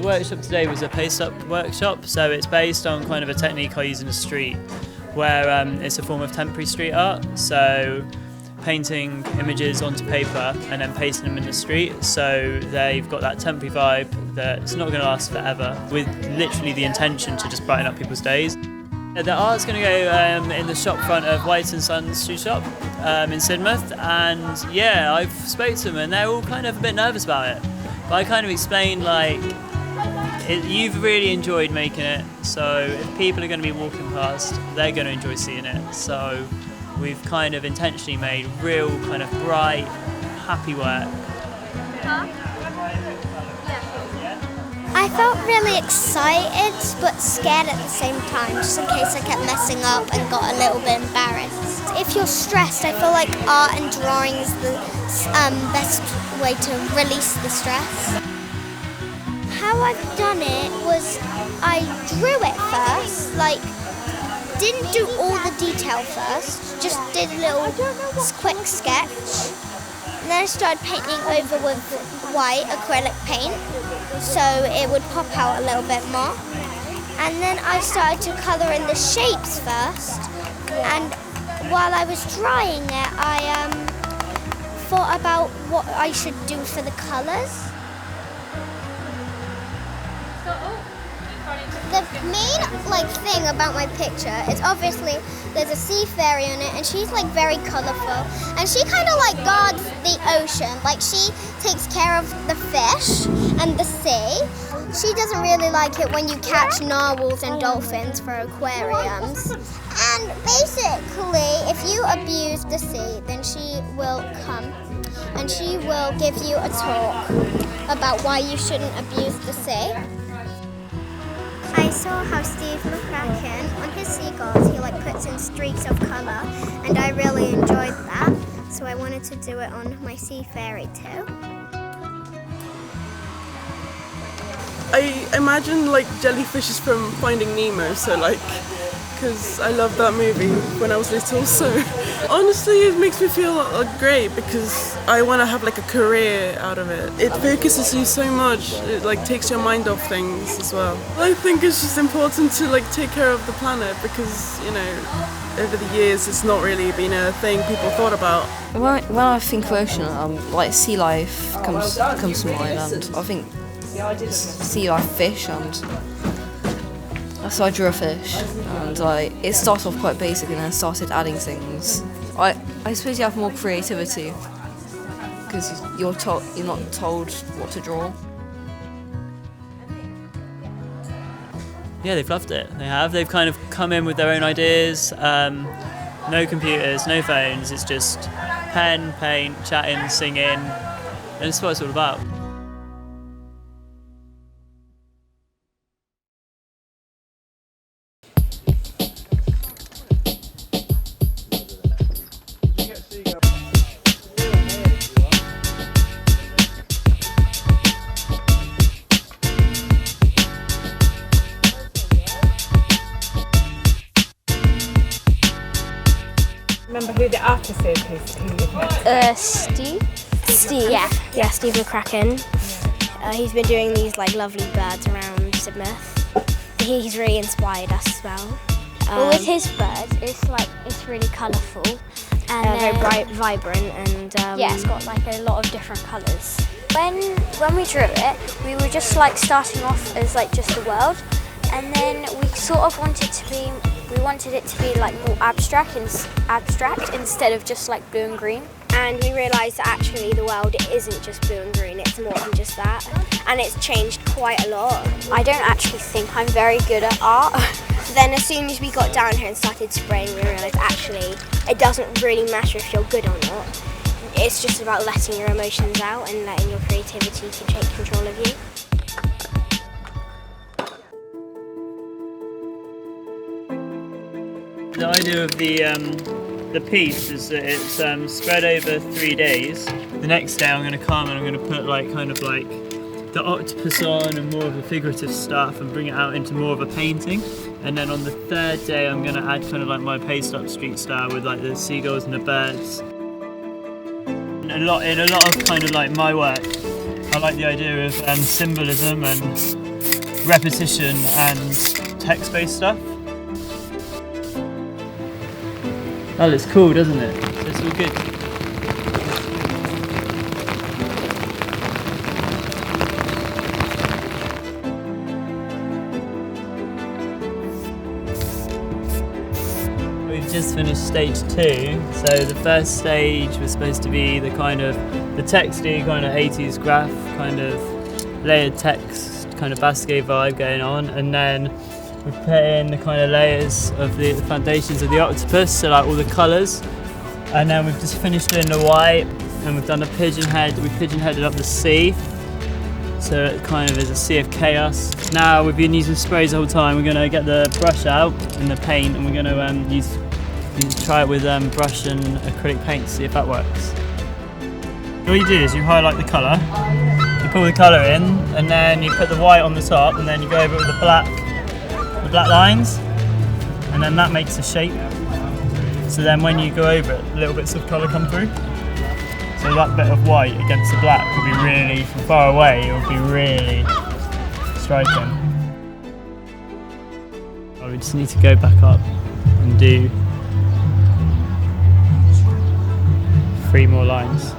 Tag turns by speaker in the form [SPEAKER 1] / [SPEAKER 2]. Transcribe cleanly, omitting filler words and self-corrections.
[SPEAKER 1] workshop today was a paste-up workshop, so it's based on kind of a technique I use in the street, where it's a form of temporary street art, so painting images onto paper and then pasting them in the street, so they've got that temporary vibe that's not going to last forever, with literally the intention to just brighten up people's days. The art's going to go in the shop front of White & Sons shoe shop in Sidmouth, and yeah, I've spoke to them and they're all kind of a bit nervous about it. But I kind of explained, like, you've really enjoyed making it, so if people are going to be walking past, they're going to enjoy seeing it. So we've kind of intentionally made real kind of bright, happy work.
[SPEAKER 2] I felt really excited but scared at the same time, just in case I kept messing up and got a little bit embarrassed. If you're stressed, I feel like art and drawing is the best way to release the stress. How I've done it was I drew it first, like didn't do all the detail first, just did a little quick sketch. And then I started painting over with white acrylic paint, so it would pop out a little bit more. And then I started to colour in the shapes first, and while I was drawing it, I thought about what I should do for the colours. The main thing about my picture is obviously there's a sea fairy on it, and she's very colourful, and she kind of guards the ocean. She takes care of the fish and the sea. She doesn't really like it when you catch narwhals and dolphins for aquariums. And basically, if you abuse the sea, then she will come and she will give you a talk about why you shouldn't abuse the sea. I saw how Steve McCracken, on his seagulls, he puts in streaks of colour, and I really enjoyed that, so I wanted to do it on my sea fairy too.
[SPEAKER 3] I imagine jellyfishes from Finding Nemo, so because I loved that movie when I was little, so honestly it makes me feel great because I want to have a career out of it. It focuses you so much, it takes your mind off things as well. I think it's just important to take care of the planet because, over the years it's not really been a thing people thought about.
[SPEAKER 4] When I think of ocean, sea life comes to mind, and I think sea life fish, and so I drew a fish, and it started off quite basic and then started adding things. I suppose you have more creativity because you're not told what to draw.
[SPEAKER 1] Yeah, they've loved it. They've kind of come in with their own ideas. No computers, no phones. It's just pen, paint, chatting, singing, and it's what it's all about.
[SPEAKER 5] Remember who the artist is who you've met?
[SPEAKER 2] Steve, yeah, Steve McCracken. He's been doing these lovely birds around Sidmouth. He's really inspired us as well. But with his birds, it's really colourful and very bright, vibrant, and it's got a lot of different colours. When we drew it, we were just starting off as just the world, and then we sort of wanted it to be more abstract instead of just blue and green. And we realised that actually the world isn't just blue and green, it's more than just that. And it's changed quite a lot. I don't actually think I'm very good at art. Then as soon as we got down here and started spraying, we realised actually it doesn't really matter if you're good or not. It's just about letting your emotions out and letting your creativity take control of you.
[SPEAKER 1] The idea of the piece is that it's spread over 3 days. The next day I'm going to come and I'm going to put the octopus on and more of the figurative stuff and bring it out into more of a painting. And then on the third day I'm going to add my paste-up street style with the seagulls and the birds. In a lot of my work, I like the idea of symbolism and repetition and text-based stuff. That looks cool, doesn't it? So it's all good. We've just finished stage 2. So the first stage was supposed to be the kind of the texty kind of 80s graph, kind of layered text, kind of basket vibe going on, and then we put in the kind of layers of the foundations of the octopus, so like all the colours, and then we've just finished doing the white, and we've done a pigeon head. We pigeon headed up the sea, so it kind of is a sea of chaos. Now we've been using sprays the whole time. We're going to get the brush out and the paint, and we're going to try it with brush and acrylic paint to see if that works. All you do is you highlight the colour, you pull the colour in, and then you put the white on the top, and then you go over it with the black lines, and then that makes a shape. So then when you go over it, little bits of colour come through. So that bit of white against the black will be really, from far away, it will be really striking. Oh, we just need to go back up and do 3 more lines.